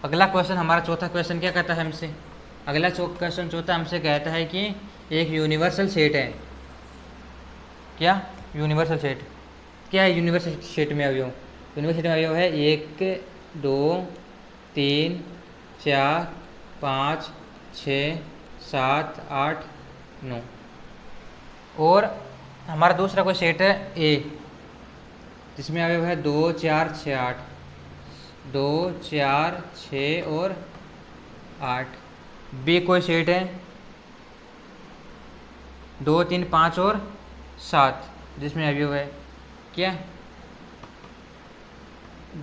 अगला क्वेश्चन, हमारा चौथा क्वेश्चन क्या कहता है हमसे, अगला क्वेश्चन चौथा हमसे कहता है कि एक यूनिवर्सल सेट है। क्या यूनिवर्सल सेट, क्या है यूनिवर्सल सेट में अवयव? यूनिवर्सल सेट में अवयव है 1 2 3 4 5 6 7 8 9। और हमारा दूसरा कोई सेट है ए, जिसमें अवयव है 2 4 6 8, 2 4 6 और 8। बी कोई सेट है 2 3 5 और 7, जिसमें अवयव है क्या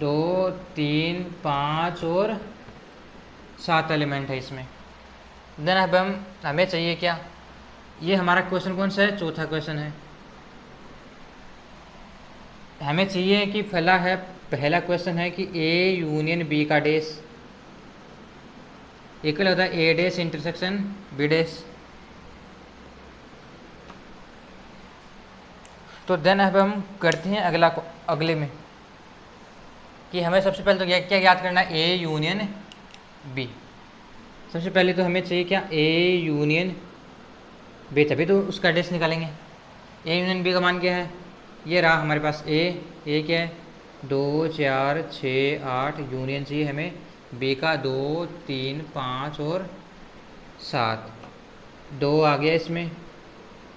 2 3 5 और 7 एलिमेंट है इसमें। देन अब हमें चाहिए क्या, ये हमारा क्वेश्चन कौन सा है, चौथा क्वेश्चन है। हमें चाहिए कि पहला क्वेश्चन है कि ए यूनियन बी का डेस इक्वल होता है ए डेस इंटरसेक्शन बी डेस। तो देन अब हम करते हैं अगले में कि हमें सबसे पहले तो क्या याद करना है, ए यूनियन बी। सबसे पहले तो हमें चाहिए क्या, ए यूनियन बी, तभी तो उसका डेस निकालेंगे। ए यूनियन बी का मान क्या है, ये रहा हमारे पास ए क्या है 2 4 6 8, यूनियन चाहिए हमें बी का 2 3 5 और 7। 2 आ गया इसमें,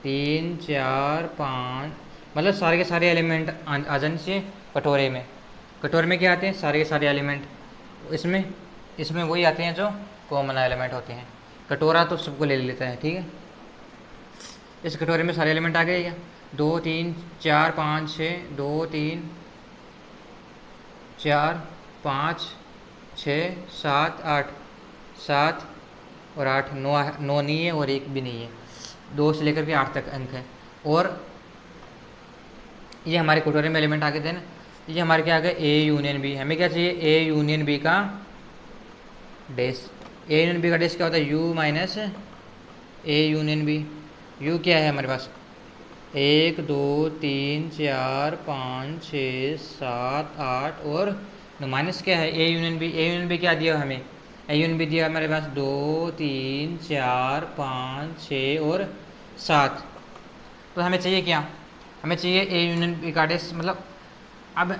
3 4 5, मतलब सारे के सारे एलिमेंट आ जाने चाहिए कटोरे में। कटोरे में क्या आते हैं, सारे के सारे एलिमेंट, इसमें वही आते हैं जो कॉमन एलिमेंट होते हैं। कटोरा तो सबको ले लेता है, ठीक है। इस कटोरे में सारे एलिमेंट आ गए क्या, 2 3 4 5 6, 2 3 4 5 6 7 8, 7 और 8, 9 नहीं है और 1 भी नहीं है, 2 से लेकर के 8 तक अंक है। और ये हमारे कटोरे में एलिमेंट आ गए थे ना, ये हमारे क्या आ गए ए यूनियन बी। हमें क्या चाहिए, ए यूनियन बी का डेस। ए यूनियन बी का डेस क्या होता है, U minus A union B. U क्या है हमारे पास 1 2 3 4 5 6 7 8 और माइनस क्या है A union B. A union B क्या दिया हमें, ए यूनियन बी दिया हमारे पास 2 3 4 5 6 और 7। तो हमें चाहिए क्या, हमें चाहिए ए यूनियन बी का डेस। मतलब अब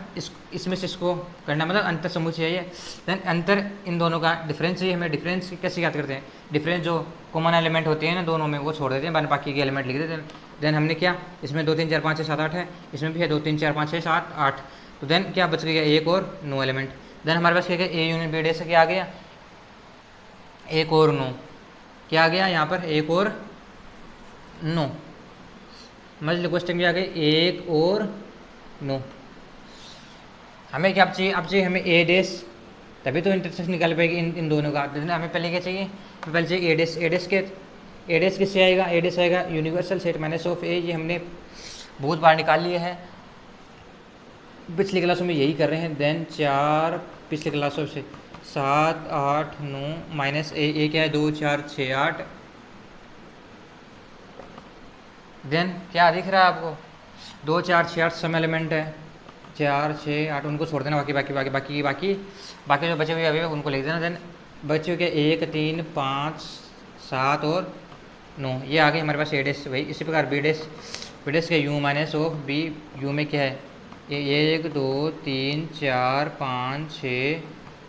इसमें से इसको करना, मतलब अंतर समूह चाहिए। देन अंतर इन दोनों का डिफरेंस चाहिए हमें। डिफरेंस कैसे याद करते हैं, डिफरेंस जो कॉमन एलिमेंट होते हैं ना दोनों में, वो छोड़ देते हैं, बाकी के एलिमेंट लिख देते हैं। देन हमने क्या, इसमें 2 3 4 5 6 7 8 है, इसमें भी है 2 3 4 5 6 7 8। तो देन क्या बच गया, 1 और 9 एलिमेंट। देन हमारे पास क्या गया, ए यूनियन बी डेस से क्या आ गया 1 और 9, क्या आ गया यहाँ पर 1 और 9, मतलब क्वेश्चन क्या आ गई 1 और 9। हमें क्या चाहिए, अब चाहिए हमें ए डेस, तभी तो इंटरसेक्शन निकाल पाएगी इन दोनों का। हमें पहले क्या चाहिए, पहले चाहिए ए डेस। ए डेस किससे आएगा, ए डेस आएगा यूनिवर्सल सेट माइनस ऑफ ए। ये हमने बहुत बार निकाल लिया है, पिछली क्लासों में यही कर रहे हैं। देन 4 पिछले क्लासों से 7 8 9 माइनस ए क्या है 2 4 6 8। देन क्या दिख रहा है आपको 2 4 6 8 सम एलिमेंट है, 4 6 8 उनको छोड़ देना, बाकी जो बचे हुए अभी उनको लिख देना। देन बचे हुए 1 3 5 7 और 9, ये आ गए हमारे पास ए डेस। वही इसी प्रकार बी डेस के U minus of B. U में क्या है 1 2 3 4 5 6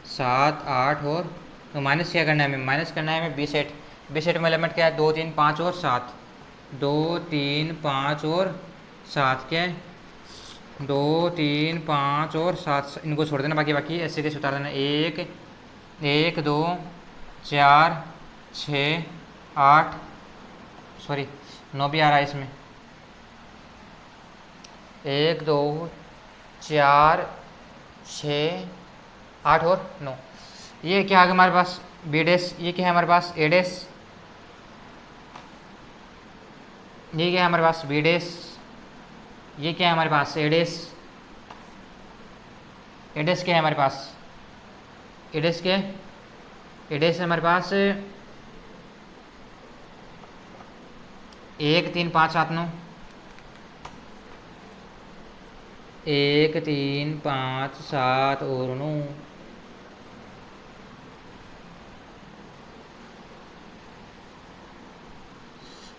7 8 और माइनस क्या करना है हमें, माइनस करना है हमें बी सेट। बी सेट में एलिमेंट क्या है 2 3 5 और 7, 2 3 5 और 7, क्या है 2 3 5 और 7, इनको छोड़ देना, बाकी ऐसे कैसे उतार देना। 1 1 2 4 6 8, सॉरी 9 भी आ रहा है इसमें, 1 2 4 6 8 और 9। ये क्या आ गया हमारे पास बी डेस। ये क्या है हमारे पास ए डेस। ये क्या है हमारे पास बी डेस। ये क्या है हमारे पास ए डेस। ए डेस क्या है हमारे पास, ए डेस क्या है, ए डेस है हमारे पास 1 3 5 7 9, 1 3 5 7 और 9।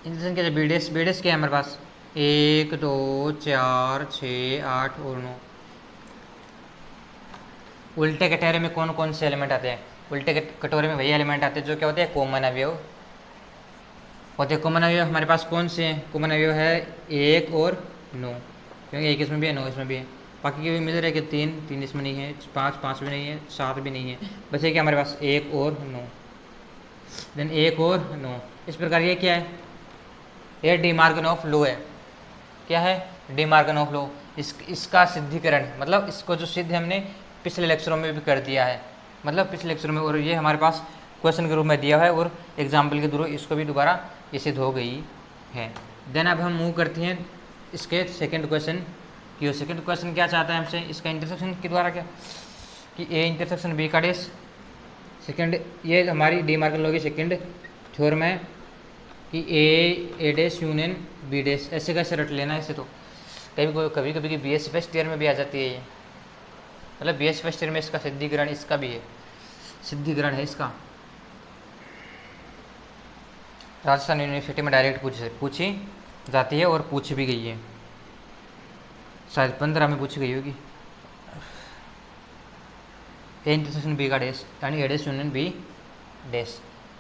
इंटरसेक्शन क्या है, बी डेस क्या है हमारे पास, 1 2 4 6 8 और 9। उल्टे कटोरे में कौन कौन से एलिमेंट आते हैं, उल्टे कटोरे में वही एलिमेंट आते हैं जो क्या होते हैं, कॉमन अवयव होते हैं। कॉमन अवयव हमारे पास कौन से हैं, कॉमन अवयव है 1 और 9, क्योंकि 1 इसमें भी है 9 इसमें भी है। बाकी के भी मिल रहे कि 3 इसमें नहीं है, 5 भी नहीं है, 7 भी नहीं है, बचे क्या हमारे पास 1 और 9। देन 1 और 9, इस प्रकार ये क्या है, ये डी मार्गन ऑफ लो है। क्या है, डी मार्गन ऑफ लो। इसका सिद्धिकरण, मतलब इसको जो सिद्ध हमने पिछले लेक्चरों में भी कर दिया है, मतलब पिछले लेक्चर में, और ये हमारे पास क्वेश्चन के रूप में दिया है और एग्जाम्पल के थ्रू इसको भी दोबारा ये सिद्ध हो गई है। देन अब हम मूव करते हैं इसके सेकंड क्वेश्चन की। सेकंड क्वेश्चन क्या चाहता है हमसे, इसका इंटरसेक्शन के द्वारा क्या, कि ए इंटरसेक्शन बी का डेस। सेकंड, ये हमारी डी मार्गन लॉ की सेकंड थ्योरम है कि ए डेस यूनियन बी डेस। ऐसे कैसे रट लेना है इसे, तो कभी कभी की बी एस फर्स्ट ईयर में भी आ जाती है ये, मतलब बी एस फर्स्ट ईयर में इसका सिद्धिकरण, इसका भी है सिद्धिकरण है इसका। राजस्थान यूनिवर्सिटी में डायरेक्ट पूछी जाती है और पूछ भी गई है, शायद 15 में पूछी गई होगी। ए इंटरसेक्शन बी का डेस, यानी ए डेस यूनियन बी डेस।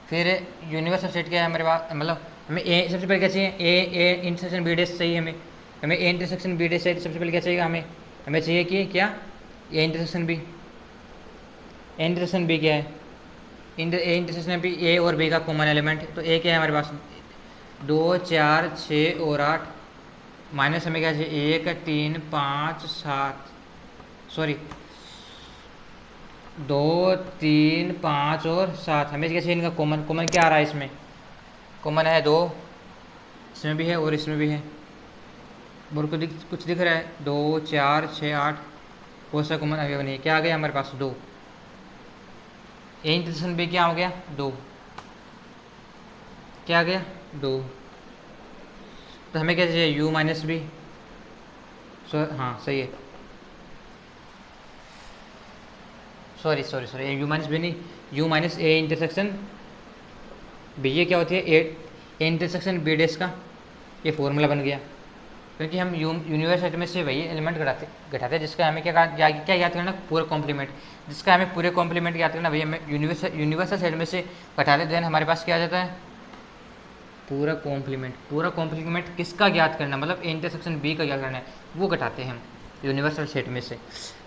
फिर यूनिवर्सल सेट क्या है हमारे पास, मतलब हमें ए सबसे पहले क्या चाहिए, ए इंटरसेक्शन बी डेस चाहिए हमें ए इंटरसेक्शन बी डेस चाहिए। सबसे पहले क्या चाहिए हमें चाहिए कि क्या, A intersection B. A intersection B क्या है, ए इंटरसेक्शन बी ए और बी का कॉमन एलिमेंट। तो ए क्या है हमारे पास, 2 4 6 और 8, माइनस हमें क्या चाहिए 1 3 5 7, सॉरी 2 3 5 और 7, हमें क्या चाहिए इनका कॉमन क्या आ रहा है इसमें, कॉमन है 2, इसमें भी है और इसमें भी है, और कुछ दिख रहा है 2 4 6 8, कौन सा कॉमन अवयव नहीं है, क्या आ गया हमारे पास 2। ए इंटरसेक्शन बी क्या हो गया 2, क्या आ गया 2। तो हमें क्या चाहिए u माइनस बी, हाँ सही है, सॉरी यू माइनस बी नहीं, U minus A intersection B. ये क्या होती है, ए इंटरसेक्शन बी डेस का ये फॉर्मूला बन गया, क्योंकि हम यूनिवर्स सेट में से वही एलिमेंट घटाते हैं जिसका हमें क्या याद करना, पूरा कॉम्प्लीमेंट। जिसका हमें पूरे कॉम्प्लीमेंट याद करना, वही हमें यूनिवर्सल सेट में से घटाते, देन हमारे पास क्या आ जाता है, पूरा कॉम्प्लीमेंट। पूरा कॉम्प्लीमेंट किसका ज्ञात करना, मतलब ए इंटरसेक्शन बी का ज्ञात करना है, वो घटाते हैं हम यूनिवर्सल सेट में से।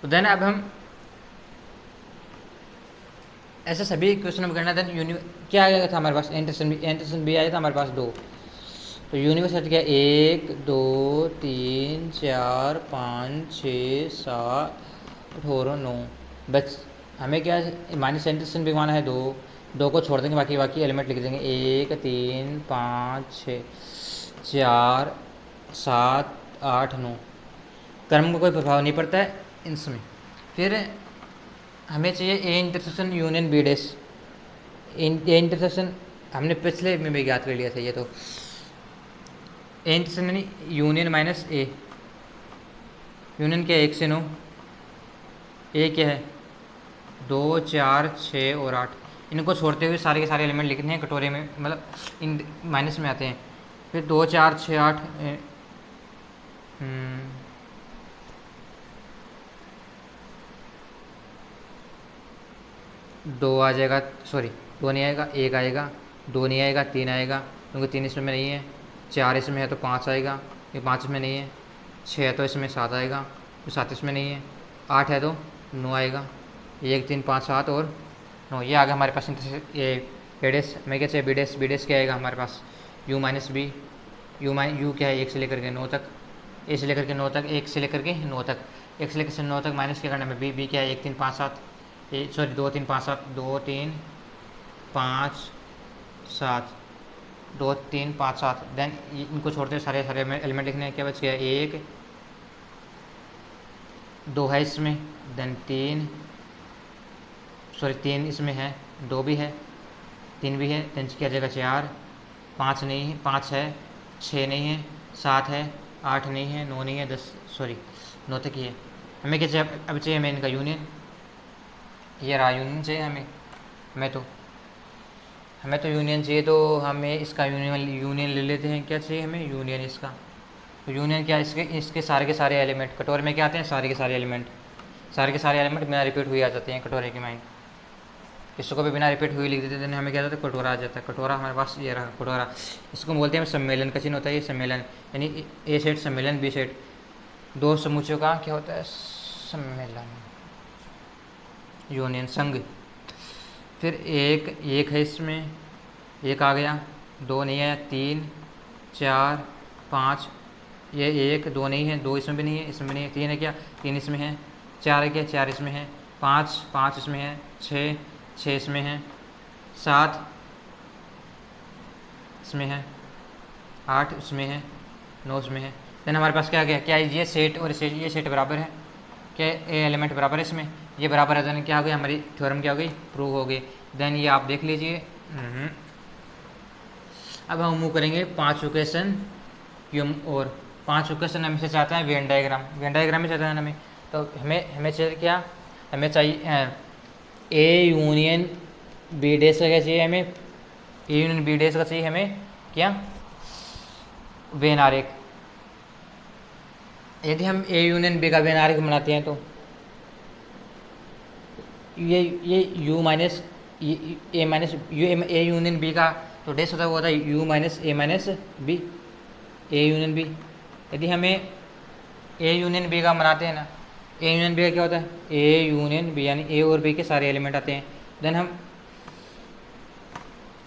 तो देन अब हम ऐसे सभी क्वेश्चन में करना। देन क्या आ गया था हमारे पास, इंटरसेक्शन बी आया था हमारे पास 2। तो यूनिवर्सल क्या, 1 2 3 4 5 6 7 8 और 9, बस हमें क्या माइनस इंटरसेक्शन भी माना है 2 को छोड़ देंगे, बाकी एलिमेंट लिख देंगे 1 3 5 6 4 7 8 9। क्रम का कोई प्रभाव नहीं पड़ता है इसमें। फिर हमें चाहिए ए इंटरसेक्शन यूनियन बी डेस। ए इंटरसेक्शन हमने पिछले में भी ज्ञात कर लिया था ये, तो ए intersection union minus A, union क्या 1 से 9, ए क्या है 2 4 6 और 8, इनको छोड़ते हुए सारे के सारे एलिमेंट लिखते हैं कटोरे में, मतलब इन माइनस में आते हैं। फिर 2 4 6 8 2 आ जाएगा, सॉरी 2 नहीं आएगा, 1 आएगा, 2 नहीं आएगा, 3 आएगा, क्योंकि 3 इसमें नहीं है, 4 इसमें है तो 5 आएगा, ये 5 इसमें नहीं है, 6 है तो इसमें 7 आएगा, तो 7 इसमें नहीं है, 8 है तो 9 आएगा, 1 3 5 7 और 9, ये आ गया हमारे पास ये बेडेस। मैं क्या चाहिए बीडेस क्या आएगा हमारे पास, यू माइनस बी, यू क्या है 1 से लेकर के 9 तक, ए से लेकर के 9 तक, 1 से लेकर के 9 तक, 1 से लेकर 9 तक माइनस क्या करना है, बी क्या है 1 3 5 7, सॉरी 2 3 5 7, 2 3 5 7, 2 3 5 7। देन इनको छोड़ते सारे एलिमेंट लिखने हैं, क्या बच गया 1 2 है इसमें, देन 3 इसमें है, 2 भी है, 3 भी है, देन क्या जाएगा 4, 5 नहीं है, 5 है, 6 नहीं है, 7 है, 8 नहीं है, 9 नहीं है, 10 सॉरी 9 तक ही है। हमें क्या चाहिए, अब चाहिए हमें इनका यूनियन, ये रहा यूनियन चाहिए हमें तो हमें तो यूनियन चाहिए, तो हमें इसका यूनियन ले लेते हैं। क्या चाहिए हमें? यूनियन इसका। तो यूनियन क्या? इसके इसके सारे के सारे एलिमेंट कटोरे में क्या आते हैं? सारे के सारे एलिमेंट, सारे के सारे एलिमेंट बिना रिपीट हुए आ जाते हैं कटोरे की माइंड। इसको भी बिना रिपीट हुए लिख देते हैं, हमें क्या आता है? कटोरा आ जाता है। कटोरा हमारे पास ये रहा कटोरा। इसको बोलते हैं सम्मेलन का चिन्ह होता है ये सम्मेलन, यानी ए सेट सम्मेलन बी सेट, दो समुच्चयों का क्या होता है? सम्मेलन, यूनियन, संघ। फिर एक है इसमें, एक आ गया, दो नहीं है, 3 4 5, ये 1 2 नहीं है, 2 इसमें भी नहीं है, इसमें भी नहीं है, 3 है क्या? 3 इसमें है, 4 है क्या? 4 इसमें है, 5 इसमें है, 6 इसमें है, 7 इसमें है, 8 इसमें है, 9 इसमें है। देन हमारे पास क्या गया? क्या ये सेट और ये सेट बराबर है? क्या ए एलिमेंट बराबर है इसमें? ये बराबर है, देन क्या हो गया? हमारी थ्योरम क्या हो गई? प्रूव हो गई। देन ये आप देख लीजिए। अब हम मूव करेंगे 5 इक्वेशन और 5 इक्वेशन हमें से चाहते हैं वेन डायग्राम। वेन डायग्राम में चाहते हैं हमें, तो हमें चाहिए क्या? हमें चाहिए ए यूनियन बी डेस का क्या चाहिए हमें? ए यूनियन बी डेस का चाहिए हमें क्या? वेन आरेख। यदि हम ए यूनियन बी का वेन आरेख बनाते हैं तो ये U minus A minus U A union B का तो डेस होता है, वो होता है U minus A minus B, A union B. यदि हमें ए यूनियन बी का बनाते हैं ना, ए यूनियन बी का क्या होता है? ए यूनियन बी, यानी ए और बी के सारे एलिमेंट आते हैं। देन हम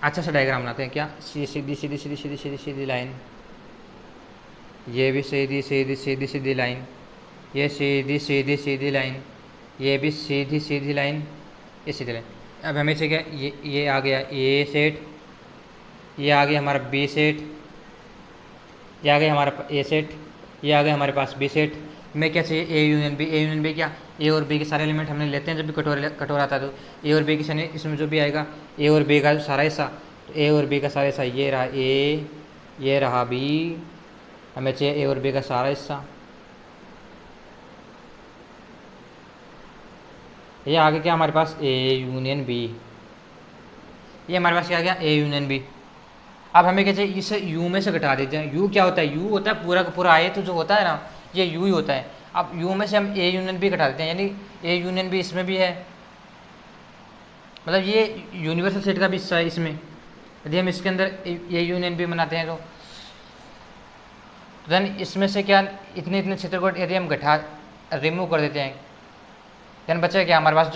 अच्छा सा डायग्राम बनाते हैं। क्या? सीधी सीधी सीधी सीधी सीधी सीधी सीधी लाइन, ये भी सीधी सीधी सीधी सीधी लाइन, ये सीधी सीधी सीधी लाइन, ये भी सीधी सीधी लाइन, ये सीधी लाइन। अब हमें चाहिए ये आ गया ए सेट, ये आ गया हमारा बी सेट, ये आ गया हमारा ए सेट, ये आ गया हमारे पास बी सेट। में क्या चाहिए? A union B. A union B क्या? ए और बी के सारे एलिमेंट हमने लेते हैं जब भी कटोरा आता है, तो ए और बी के सारे इसमें जो भी आएगा ए और बी का सारा हिस्सा, तो ए और बी का सारा हिस्सा ये रहा ए, ये रहा बी, हमें चाहिए ए और बी का सारा हिस्सा। ये आगे क्या हमारे पास? ए यूनियन बी। ये हमारे पास क्या आ गया? A union B. अब हमें क्या चाहिए? इसे यू में से घटा देते हैं। यू क्या होता है? यू होता है पूरा का पूरा आए तो जो होता है ना, ये यू ही होता है। अब यू में से हम ए यूनियन बी घटा देते हैं, यानी ए यूनियन बी इसमें भी है, मतलब ये यूनिवर्सल सेट का भी हिस्सा है इसमें। यदि हम इसके अंदर ए यूनियन बी बनाते हैं तो देन इसमें से क्या इतने इतने क्षेत्र को यदि हम घटा रिमूव कर देते हैं, देन बचा क्या हमारे पास?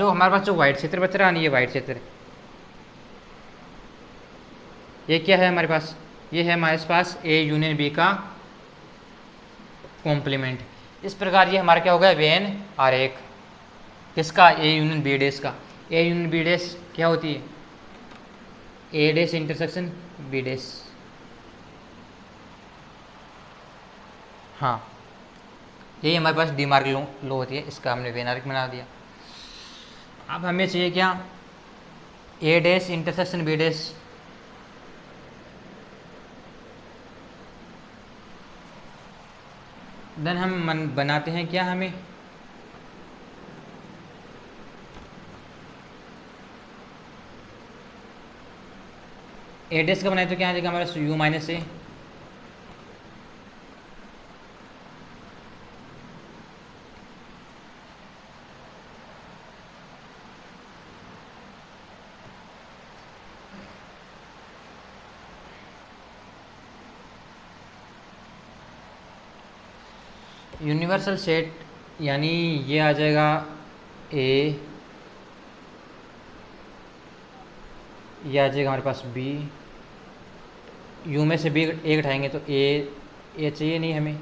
जो वाइट क्षेत्र बच रहा है, ये वाइट क्षेत्र, ये क्या है हमारे पास? ये है हमारे पास ए यूनियन बी का कॉम्प्लीमेंट। इस प्रकार ये हमारा क्या हो गया? वेन आरेख। किसका? ए यूनियन बी डेस का। ए यूनियन बी डेस क्या होती है? ए डेस इंटरसेक्शन बी डेस। हाँ, यही हमारे पास डी मार्क लो होती है, इसका हमने वेन आरेख बना दिया। अब हमें चाहिए क्या? ए डेस इंटरसेक्शन बी डेस। देन हम बनाते हैं क्या? हमें ए डेस का बनाए तो क्या आ जाएगा हमारा? You minus A, universal set, यानी ये आ जाएगा ए, ये आ जाएगा हमारे पास बी, यू में से बी ए घटाएंगे तो ए चाहिए नहीं हमें,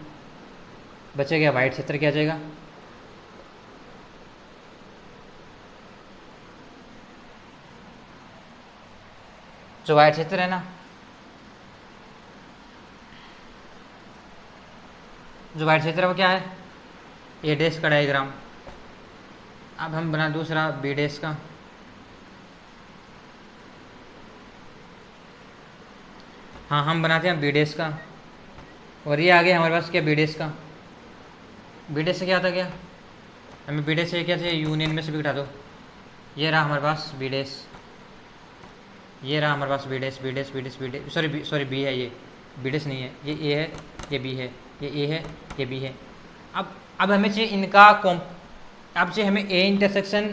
बचेगा वाइट क्षेत्र क्या आ जाएगा? जो वाइट क्षेत्र है ना, जो वाइट क्षेत्र है वो क्या है? ए डेस का डायग्राम। अब हम बना दूसरा बी डेस का। हाँ, हम बनाते हैं बी डेस का, और ये आ गया हमारे पास क्या? बी डेस का। बी डेस से क्या आता क्या? हमें बी डेस से क्या चाहिए? यूनियन में से भी घटा दो, ये रहा हमारे पास बी डेस। ये रहा हमारे पास B dash B dash B dash B dash, sorry B है, ये बी डैश नहीं है, ये ए है, ये बी है, ये ए है, ये बी है। अब हमें चाहिए इनका अब चाहिए हमें ए इंटरसेक्शन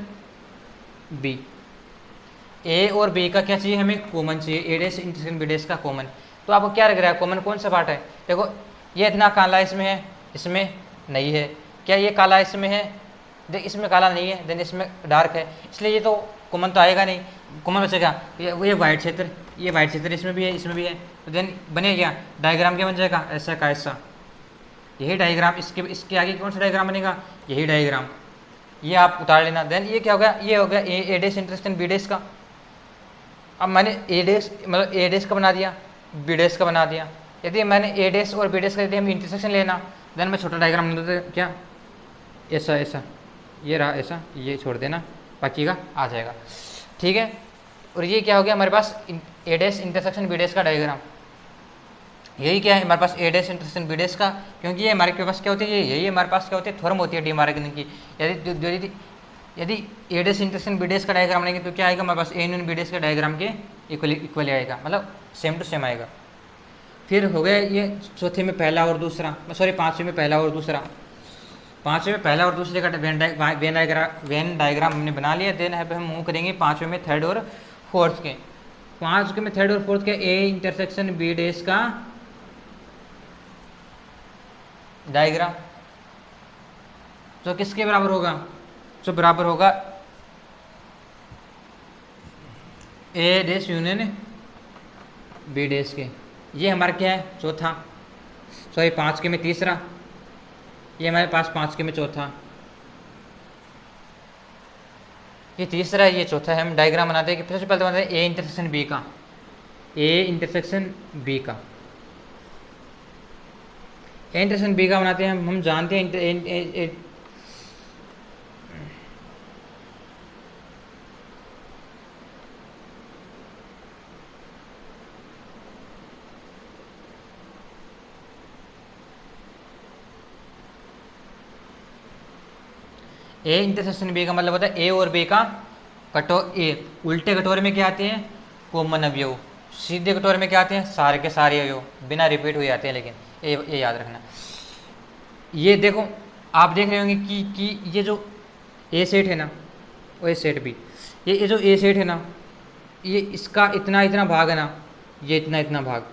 बी, ए और बी का क्या चाहिए हमें, कॉमन चाहिए, ए डैश इंटरसेक्शन बी डैश का कॉमन। तो आपको क्या लग रहा है कॉमन कौन सा पार्ट है? देखो ये इतना काला इसमें है, इसमें नहीं है, क्या ये काला इसमें है? देख इसमें काला नहीं है, देन इसमें डार्क है, इसलिए ये तो कॉमन तो आएगा नहीं, कॉमन बचेगा ये वाइट क्षेत्र, ये वाइट क्षेत्र इसमें भी है, इसमें भी है, तो देन बने क्या डायग्राम क्या बन जाएगा, ऐसा का ऐसा, यही डायग्राम, इसके आगे कौन सा डायग्राम बनेगा, यही डायग्राम, ये आप उतार लेना। देन ये क्या हो गया, ये हो गया ए डैश इंटरसेक्शन बी डैश का। अब मैंने ए डैश मतलब ए डैश का बना दिया, बी डैश का बना दिया। यदि मैंने ए डैश और बी डैश का यदि हम इंटरसेक्शन लेना, देन मैं छोटा डायग्राम बना देता, क्या ऐसा ऐसा, ये रहा ऐसा, ये छोड़ देना, बाकी का आ जाएगा, ठीक है। और ये क्या हो गया हमारे पास ए डैश इंटरसेक्शन बी डैश का डायग्राम। यही क्या है हमारे पास ए डैश इंटरसेक्शन बी डैश का, क्योंकि ये हमारे पास क्या होती है, यही हमारे पास क्या होती है, थ्योरम होती है डी मार्गन की। यदि ए डैश इंटरसेक्शन बी डैश का डायग्राम लेंगे तो क्या आएगा हमारे पास, ए यूनियन बी डैश का डायग्राम के इक्वली आएगा, मतलब सेम टू सेम आएगा। फिर हो गया ये चौथे में पहला और दूसरा, सॉरी पाँचवें में पहला और दूसरा, पाँचवें में पहला और दूसरे का वेन डायग्राम हमने बना लिया। देन अब हम मूव करेंगे पाँचवें में थर्ड और फोर्थ के, पाँचवें में थर्ड और फोर्थ के ए इंटरसेक्शन बी डैश का डायग्राम, तो किसके बराबर होगा, तो बराबर होगा ए डैश यूनियन बी डैश के। ये हमारा क्या है, चौथा, सॉरी पाँच के में तीसरा, ये हमारे पास पाँच के में चौथा, ये तीसरा है, ये चौथा है। हम डायग्राम बनाते हैं कि सबसे पहले बनाते हैं ए इंटरसेक्शन बी का, ए इंटरसेक्शन बी का, ए इंटरसेक्शन बी का बनाते हैं हम जानते हैं ए इंटरसेक्शन बी का मतलब होता है ए और बी का उल्टे कटोरे में क्या आते हैं, कॉमन अवयव, सीधे कटोरे में क्या आते हैं, सारे के सारे अवयव, बिना रिपीट हुए आते हैं, लेकिन ये याद रखना। ये देखो आप देख रहे होंगे कि ये जो ए सेट है ना, और ए सेट भी, ये जो ए सेट है ना, ये इसका इतना इतना भाग है ना, ये इतना इतना भाग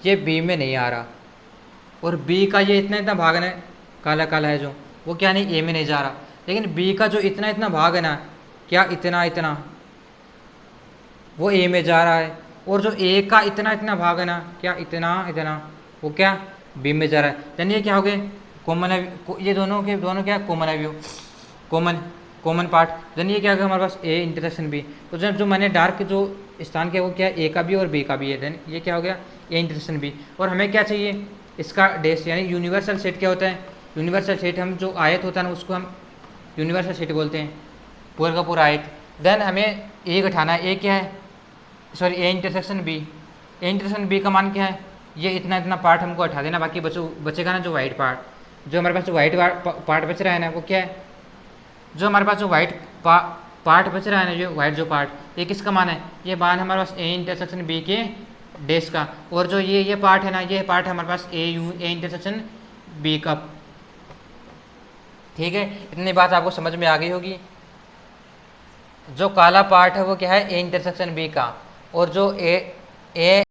ये बी में नहीं आ रहा, और बी का ये इतना इतना भाग है, काला काला है जो, वो क्या नहीं ए में नहीं जा रहा, लेकिन बी का जो इतना इतना भाग है ना, क्या इतना इतना, वो ए में जा रहा है, और जो ए का इतना इतना भाग है ना, क्या इतना इतना, वो क्या बी में जा रहा है। यानी ये क्या हो गए कॉमन, ये दोनों क्या कॉमन अवयव, कॉमन पार्ट। देन ये क्या हो गया हमारे पास ए इंटरसेक्शन बी, तो जो मैंने डार्क जो स्थान किया वो क्या है, ए का भी और बी का भी है। देन ये क्या हो गया ए इंटरसेक्शन बी, और हमें क्या चाहिए इसका डैश, यानी यूनिवर्सल सेट क्या होता है, यूनिवर्सल सेट हम जो आयत होता है ना उसको हम यूनिवर्सल सेट बोलते हैं, पूरा का पूरा आयत। देन हमें ए घटाना है, ए क्या है, sorry A intersection B, A intersection B का मान क्या है, ये इतना इतना पार्ट हमको हटा देना, बाकी बचेगा ना जो वाइट पार्ट, जो हमारे पास जो वाइट पार्ट बच रहा है ना, वो क्या है, जो हमारे पास जो वाइट पार्ट बच रहा है ना, जो वाइट जो पार्ट, ये किसका मान है, ये मान हमारे पास ए इंटरसेक्शन बी के डैश का, और जो ये पार्ट है ना, ये पार्ट है हमारे पास ए इंटरसेक्शन बी का। ठीक है, इतनी बात आपको समझ में आ गई होगी। जो काला पार्ट है वो क्या है ए इंटरसेक्शन बी का, और जो ए